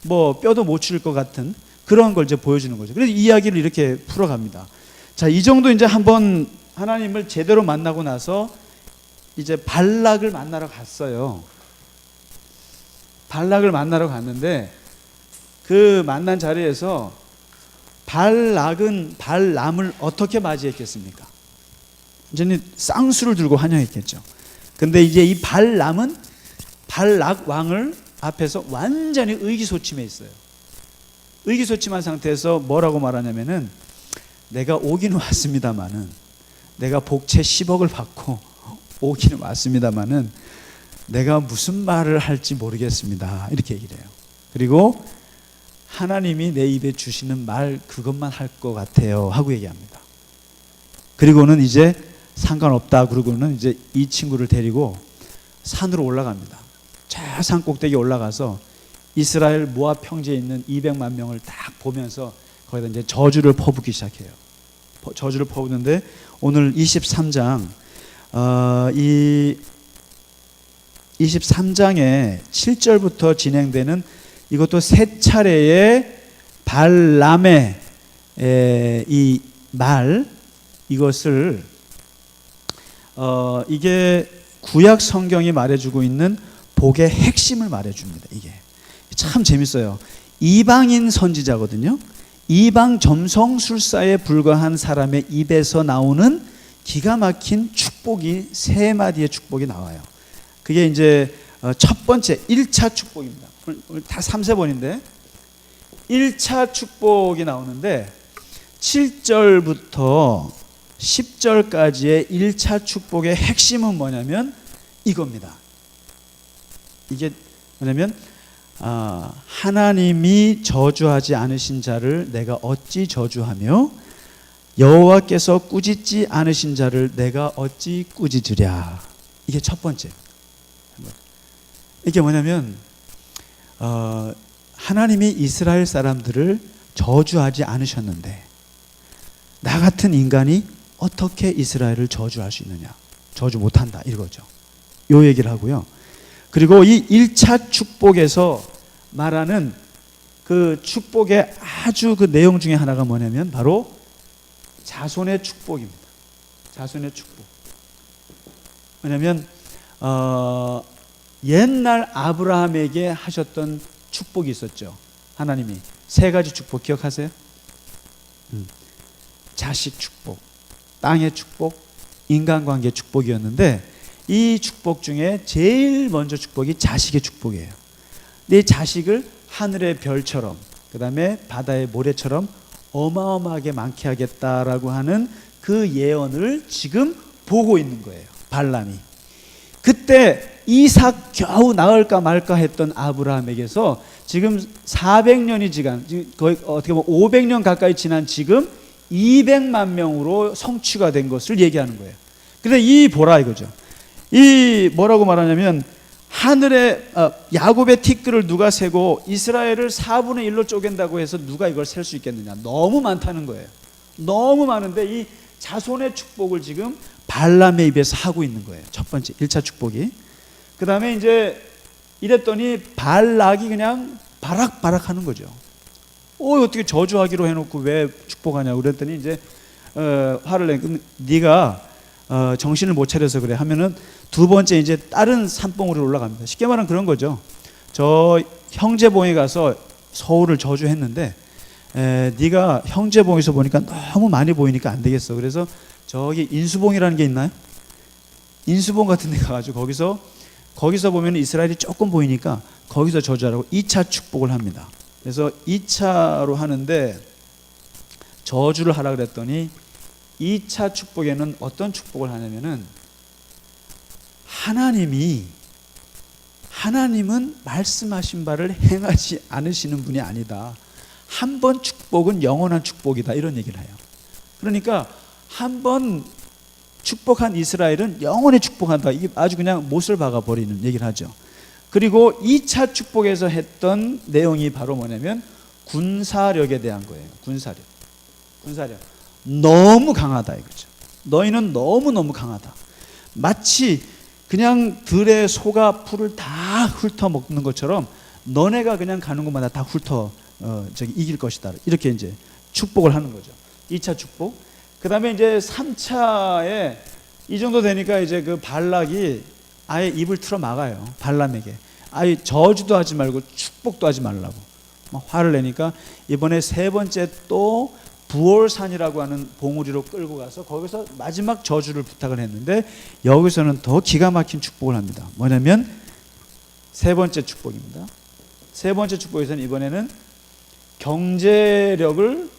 뭐 뼈도 못 치를 것 같은 그런 걸 이제 보여주는 거죠. 그래서 이야기를 이렇게 풀어갑니다. 자, 이 정도 이제 한번 하나님을 제대로 만나고 나서 이제 발락을 만나러 갔어요. 발락을 만나러 갔는데 그 만난 자리에서 발락은 발람을 어떻게 맞이했겠습니까? 이제는 쌍수를 들고 환영했겠죠. 근데 이제 이 발람은 발락 왕을 앞에서 완전히 의기소침해 있어요. 의기소침한 상태에서 뭐라고 말하냐면은, 내가 오기는 왔습니다마는, 내가 복채 10억을 받고 오기는 왔습니다마는 내가 무슨 말을 할지 모르겠습니다, 이렇게 얘기를 해요. 그리고 하나님이 내 입에 주시는 말 그것만 할 것 같아요 하고 얘기합니다. 그리고는 이제 상관없다 그러고는 이제 이 친구를 데리고 산으로 올라갑니다. 저 산 꼭대기에 올라가서 이스라엘 모압 평지에 있는 200만 명을 딱 보면서 거기다 이제 저주를 퍼붓기 시작해요. 저주를 퍼붓는데 오늘 23장 이 23장의 7절부터 진행되는 이것도 세 차례의 발람의 이 말, 이것을 이게 구약 성경이 말해주고 있는 복의 핵심을 말해줍니다. 이게 참 재밌어요. 이방인 선지자거든요. 이방 점성술사에 불과한 사람의 입에서 나오는 기가 막힌 축복이 세 마디의 축복이 나와요. 그게 이제 첫 번째 1차 축복입니다. 오늘 다 3세번인데 1차 축복이 나오는데 7절부터 10절까지의 1차 축복의 핵심은 뭐냐면 이겁니다. 이게 뭐냐면 하나님이 저주하지 않으신 자를 내가 어찌 저주하며 여호와께서 꾸짖지 않으신 자를 내가 어찌 꾸짖으랴. 이게 첫 번째. 이게 뭐냐면 하나님이 이스라엘 사람들을 저주하지 않으셨는데 나 같은 인간이 어떻게 이스라엘을 저주할 수 있느냐. 저주 못한다 이거죠. 요 얘기를 하고요. 그리고 이 1차 축복에서 말하는 그 축복의 아주 그 내용 중에 하나가 뭐냐면 바로 자손의 축복입니다. 자손의 축복. 왜냐하면 옛날 아브라함에게 하셨던 축복이 있었죠. 하나님이 세 가지 축복 기억하세요? 자식 축복, 땅의 축복, 인간관계 축복이었는데 이 축복 중에 제일 먼저 축복이 자식의 축복이에요. 내 자식을 하늘의 별처럼, 그 다음에 바다의 모래처럼 어마어마하게 많게 하겠다라고 하는 그 예언을 지금 보고 있는 거예요. 발람이. 그때 이삭 겨우 낳을까 말까 했던 아브라함에게서 지금 400년이 지난, 거의 어떻게 보면 500년 가까이 지난 지금 200만 명으로 성취가 된 것을 얘기하는 거예요. 근데 이 보라 이거죠. 이 뭐라고 말하냐면 하늘에 야곱의 티끌을 누가 세고 이스라엘을 4분의 1로 쪼갠다고 해서 누가 이걸 셀 수 있겠느냐. 너무 많다는 거예요. 너무 많은데 이 자손의 축복을 지금 발람의 입에서 하고 있는 거예요. 첫 번째 1차 축복이. 그 다음에 이제 이랬더니 발락이 그냥 바락바락 하는 거죠. 어떻게 저주하기로 해놓고 왜 축복하냐고 그랬더니 이제 화를 내. 네가 정신을 못 차려서 그래 하면은 두 번째 이제 다른 산봉우리로 올라갑니다. 쉽게 말하면 그런 거죠. 저 형제봉에 가서 서울을 저주했는데 네가 형제봉에서 보니까 너무 많이 보이니까 안 되겠어. 그래서 저기 인수봉이라는 게 있나요? 인수봉 같은 데 가가지고 거기서 보면 이스라엘이 조금 보이니까 거기서 저주하라고 2차 축복을 합니다. 그래서 2차로 하는데 저주를 하라 그랬더니 2차 축복에는 어떤 축복을 하냐면은 하나님은 말씀하신 바를 행하지 않으시는 분이 아니다. 한 번 축복은 영원한 축복이다. 이런 얘기를 해요. 그러니까 한 번 축복한 이스라엘은 영원히 축복한다. 이게 아주 그냥 못을 박아버리는 얘기를 하죠. 그리고 2차 축복에서 했던 내용이 바로 뭐냐면 군사력에 대한 거예요. 군사력. 너무 강하다 이거죠. 너희는 너무너무 강하다. 마치 그냥 들의 소가 풀을 다 훑어먹는 것처럼 너네가 그냥 가는 곳마다 다 이길 것이다. 이렇게 이제 축복을 하는 거죠. 2차 축복. 그 다음에 이제 3차에 이 정도 되니까 이제 그 발락이 아예 입을 틀어 막아요. 발람에게. 아예 저주도 하지 말고 축복도 하지 말라고. 막 화를 내니까 이번에 세 번째 또 부올산이라고 하는 봉우리로 끌고 가서 거기서 마지막 저주를 부탁을 했는데 여기서는 더 기가 막힌 축복을 합니다. 뭐냐면 세 번째 축복입니다. 세 번째 축복에서는 이번에는 경제력을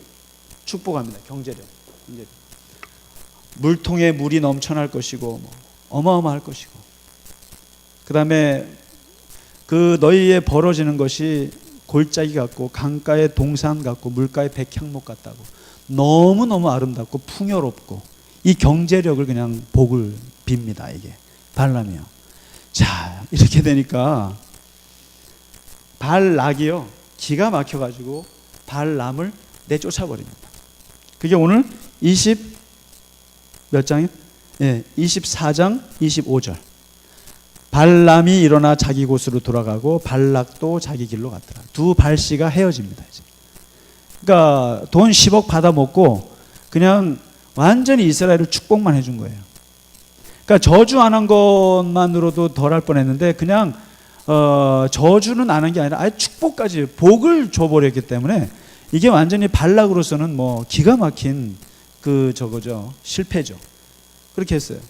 축복합니다. 경제력. 물통에 물이 넘쳐날 것이고 어마어마할 것이고 그 다음에 그 너희의 벌어지는 것이 골짜기 같고 강가의 동산 같고 물가의 백향목 같다고 너무너무 아름답고 풍요롭고 이 경제력을 그냥 복을 빕니다. 이게 발람이요. 자 이렇게 되니까 발락이요 기가 막혀가지고 발람을 내쫓아버립니다. 그게 오늘 몇 장이요? 예, 24장 25절. 발람이 일어나 자기 곳으로 돌아가고 발락도 자기 길로 갔더라. 두 발씨가 헤어집니다. 이제. 그러니까 돈 10억 받아먹고 그냥 완전히 이스라엘을 축복만 해준 거예요. 그러니까 저주 안 한 것만으로도 덜할 뻔했는데 그냥 저주는 안 한 게 아니라 아예 축복까지 복을 줘버렸기 때문에 이게 완전히 발락으로서는 뭐 기가 막힌 실패죠. 그렇게 했어요.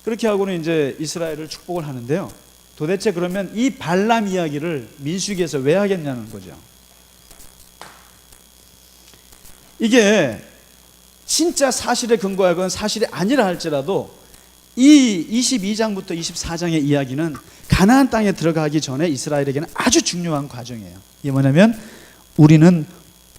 그렇게 하고는 이제 이스라엘을 축복을 하는데요. 도대체 그러면 이 발람 이야기를 민수기에서 왜 하겠냐는 거죠. 이게 진짜 사실에 근거하건 사실이 아니라 할지라도 이 22장부터 24장의 이야기는 가나안 땅에 들어가기 전에 이스라엘에게는 아주 중요한 과정이에요. 이게 뭐냐면 우리는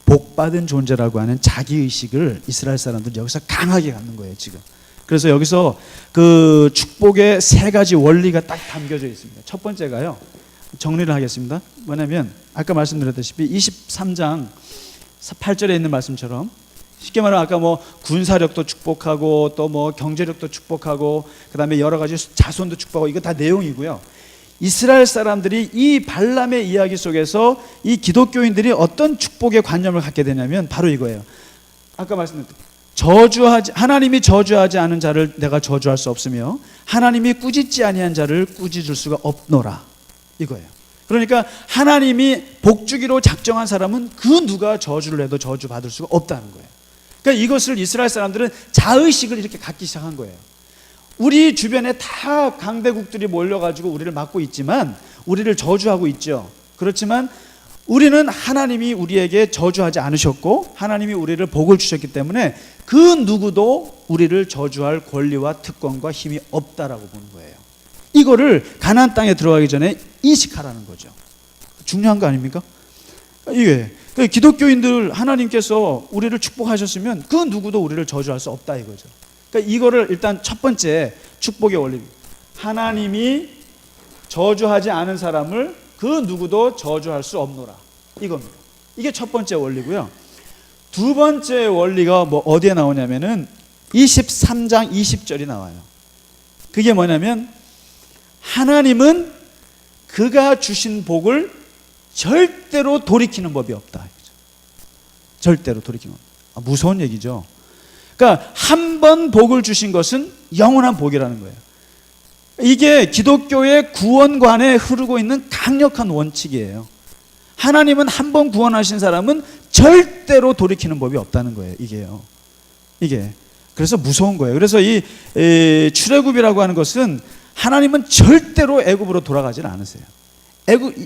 복받은 존재라고 하는 자기의식을 이스라엘 사람들은 여기서 강하게 갖는 거예요, 지금. 그래서 여기서 그 축복의 세 가지 원리가 딱 담겨져 있습니다. 첫 번째가요, 정리를 하겠습니다. 뭐냐면, 아까 말씀드렸다시피 23장 8절에 있는 말씀처럼 쉽게 말하면 아까 뭐 군사력도 축복하고 또 뭐 경제력도 축복하고 그 다음에 여러 가지 자손도 축복하고 이거 다 내용이고요. 이스라엘 사람들이 이 발람의 이야기 속에서 이 기독교인들이 어떤 축복의 관념을 갖게 되냐면 바로 이거예요. 아까 말씀드렸던 하나님이 저주하지 않은 자를 내가 저주할 수 없으며 하나님이 꾸짖지 아니한 자를 꾸짖을 수가 없노라 이거예요. 그러니까 하나님이 복주기로 작정한 사람은 그 누가 저주를 해도 저주받을 수가 없다는 거예요. 그러니까 이것을 이스라엘 사람들은 자의식을 이렇게 갖기 시작한 거예요. 우리 주변에 다 강대국들이 몰려가지고 우리를 막고 있지만 우리를 저주하고 있죠. 그렇지만 우리는 하나님이 우리에게 저주하지 않으셨고 하나님이 우리를 복을 주셨기 때문에 그 누구도 우리를 저주할 권리와 특권과 힘이 없다라고 보는 거예요. 이거를 가나안 땅에 들어가기 전에 인식하라는 거죠. 중요한 거 아닙니까? 이게 기독교인들 하나님께서 우리를 축복하셨으면 그 누구도 우리를 저주할 수 없다 이거죠. 그러니까 이거를 일단 첫 번째 축복의 원리입니다. 하나님이 저주하지 않은 사람을 그 누구도 저주할 수 없노라 이겁니다. 이게 첫 번째 원리고요. 두 번째 원리가 뭐 어디에 나오냐면은 23장 20절이 나와요. 그게 뭐냐면 하나님은 그가 주신 복을 절대로 돌이키는 법이 없다. 절대로 돌이키는 법. 무서운 얘기죠. 그러니까 한 번 복을 주신 것은 영원한 복이라는 거예요. 이게 기독교의 구원관에 흐르고 있는 강력한 원칙이에요. 하나님은 한 번 구원하신 사람은 절대로 돌이키는 법이 없다는 거예요. 이게 그래서 무서운 거예요. 그래서 이 출애굽이라고 하는 것은 하나님은 절대로 애굽으로 돌아가질 않으세요.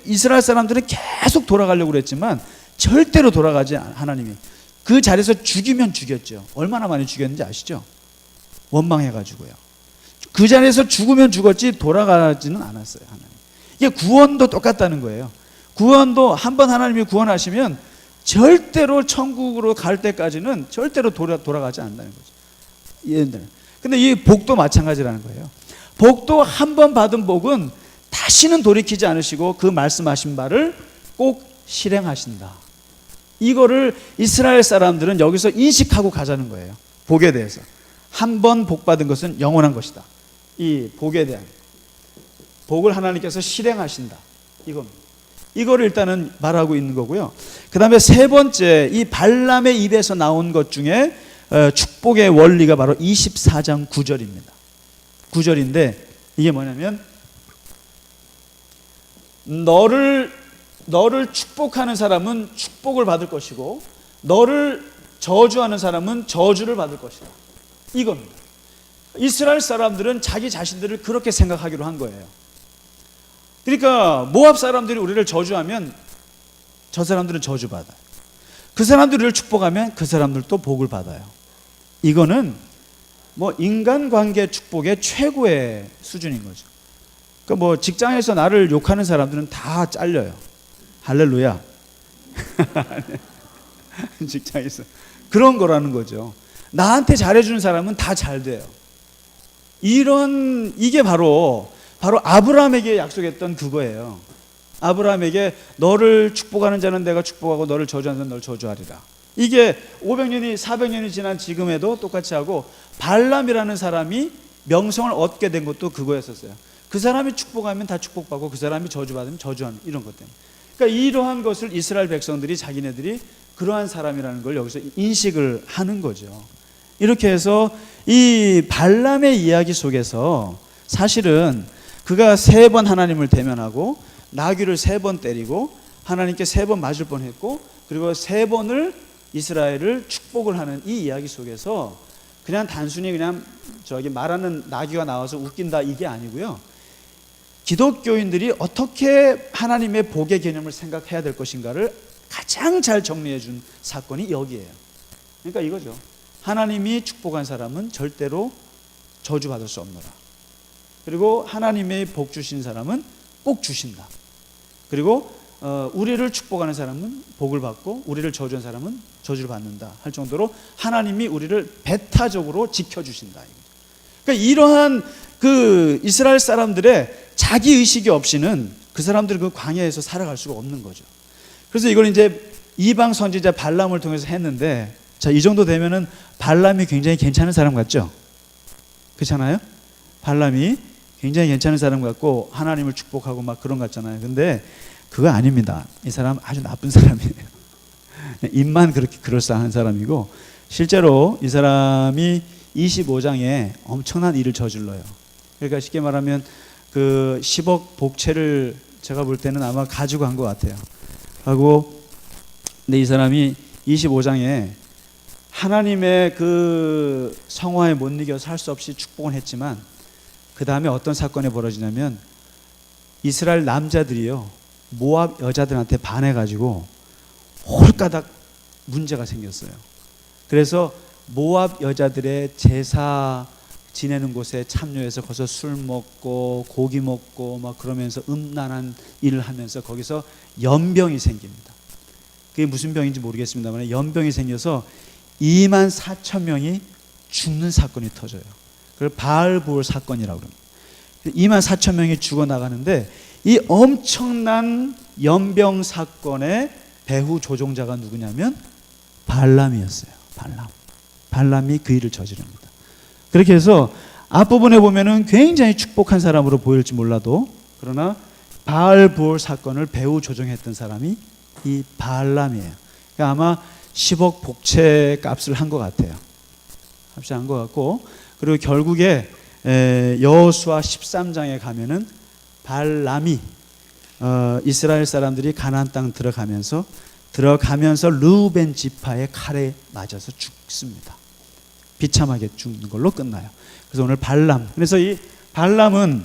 이스라엘 사람들은 계속 돌아가려고 그랬지만 절대로 돌아가지 하나님이 그 자리에서 죽이면 죽였죠. 얼마나 많이 죽였는지 아시죠? 원망해가지고요. 그 자리에서 죽으면 죽었지 돌아가지는 않았어요. 하나님. 이게 구원도 똑같다는 거예요. 구원도 한번 하나님이 구원하시면 절대로 천국으로 갈 때까지는 절대로 돌아가지 않는다는 거죠. 얘들. 근데 이 복도 마찬가지라는 거예요. 복도 한 번 받은 복은 다시는 돌이키지 않으시고 그 말씀하신 바를 꼭 실행하신다. 이거를 이스라엘 사람들은 여기서 인식하고 가자는 거예요. 복에 대해서. 한 번 복 받은 것은 영원한 것이다. 이 복에 대한 복을 하나님께서 실행하신다. 이겁니다. 이거를 일단은 말하고 있는 거고요. 그 다음에 세 번째, 이 발람의 입에서 나온 것 중에 축복의 원리가 바로 24장 9절입니다. 9절인데 이게 뭐냐면 너를 축복하는 사람은 축복을 받을 것이고 너를 저주하는 사람은 저주를 받을 것이다. 이겁니다. 이스라엘 사람들은 자기 자신들을 그렇게 생각하기로 한 거예요. 그러니까 모압 사람들이 우리를 저주하면 저 사람들은 저주받아요. 그 사람들이 우리를 축복하면 그 사람들도 복을 받아요. 이거는 뭐 인간관계 축복의 최고의 수준인 거죠. 그러니까 뭐 직장에서 나를 욕하는 사람들은 다 잘려요. 할렐루야. 직장에서 그런 거라는 거죠. 나한테 잘해주는 사람은 다 잘 돼요. 이게 바로 아브라함에게 약속했던 그거예요. 아브라함에게 너를 축복하는 자는 내가 축복하고 너를 저주하는 자는 너를 저주하리라. 이게 500년이 400년이 지난 지금에도 똑같이 하고 발람이라는 사람이 명성을 얻게 된 것도 그거였었어요. 그 사람이 축복하면 다 축복받고 그 사람이 저주받으면 저주하는 이런 것 때문에. 그러니까 이러한 것을 이스라엘 백성들이 자기네들이 그러한 사람이라는 걸 여기서 인식을 하는 거죠. 이렇게 해서 이 발람의 이야기 속에서 사실은 그가 3번 하나님을 대면하고 나귀를 3번 때리고 하나님께 3번 맞을 뻔했고 그리고 3번을 이스라엘을 축복을 하는 이 이야기 속에서 그냥 단순히 그냥 말하는 나귀가 나와서 웃긴다 이게 아니고요. 기독교인들이 어떻게 하나님의 복의 개념을 생각해야 될 것인가를 가장 잘 정리해 준 사건이 여기에요. 그러니까 이거죠. 하나님이 축복한 사람은 절대로 저주받을 수 없노라. 그리고 하나님의 복 주신 사람은 꼭 주신다. 그리고 우리를 축복하는 사람은 복을 받고 우리를 저주한 사람은 저주를 받는다 할 정도로 하나님이 우리를 배타적으로 지켜주신다. 그러니까 이러한 그 이스라엘 사람들의 자기 의식이 없이는 그 사람들은 그 광야에서 살아갈 수가 없는 거죠. 그래서 이걸 이제 이방 선지자 발람을 통해서 했는데, 자, 이 정도 되면은 발람이 굉장히 괜찮은 사람 같죠? 그렇잖아요? 발람이 굉장히 괜찮은 사람 같고 하나님을 축복하고 막 그런 것 같잖아요. 근데 그거 아닙니다. 이 사람 아주 나쁜 사람이에요. 입만 그렇게 그럴싸한 사람이고 실제로 이 사람이 25장에 엄청난 일을 저질러요. 그러니까 쉽게 말하면 그 10억 복채를 제가 볼 때는 아마 가지고 간 것 같아요. 하고 근데 이 사람이 25장에 하나님의 그 성화에 못 이겨서 할 수 없이 축복은 했지만 그 다음에 어떤 사건이 벌어지냐면 이스라엘 남자들이요 모압 여자들한테 반해가지고 홀가닥 문제가 생겼어요. 그래서 모압 여자들의 제사 지내는 곳에 참여해서 거기서 술 먹고 고기 먹고 막 그러면서 음란한 일을 하면서 거기서 연병이 생깁니다. 그게 무슨 병인지 모르겠습니다만 연병이 생겨서 24,000명이 죽는 사건이 터져요. 그걸 바알부올 사건이라고 합니다. 24,000명이 죽어나가는데 이 엄청난 연병 사건의 배후 조종자가 누구냐면 발람이었어요. 발람이 그 일을 저지릅니다. 그렇게 해서 앞부분에 보면은 굉장히 축복한 사람으로 보일지 몰라도 그러나 바알부올 사건을 배후 조종했던 사람이 이 발람이에요. 그러니까 아마 10억 복채 값을 한 것 같아요. 값이 한 것 같고 그리고 결국에 여호수아 13장에 가면은 발람이 이스라엘 사람들이 가나안 땅 들어가면서 르우벤 지파의 칼에 맞아서 죽습니다. 비참하게 죽는 걸로 끝나요. 그래서 오늘 발람. 그래서 이 발람은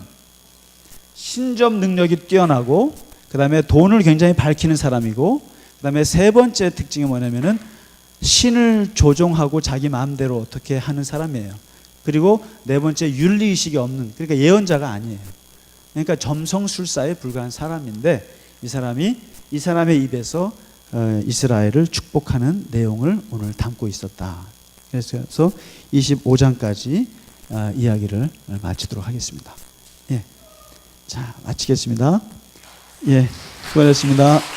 신접 능력이 뛰어나고 그 다음에 돈을 굉장히 밝히는 사람이고 그 다음에 세 번째 특징이 뭐냐면은 신을 조종하고 자기 마음대로 어떻게 하는 사람이에요. 그리고 네 번째 윤리의식이 없는, 그러니까 예언자가 아니에요. 그러니까 점성술사에 불과한 사람인데 이 사람의 입에서 이스라엘을 축복하는 내용을 오늘 담고 있었다. 그래서 25장까지 이야기를 마치도록 하겠습니다. 예, 자 마치겠습니다. 예, 수고하셨습니다.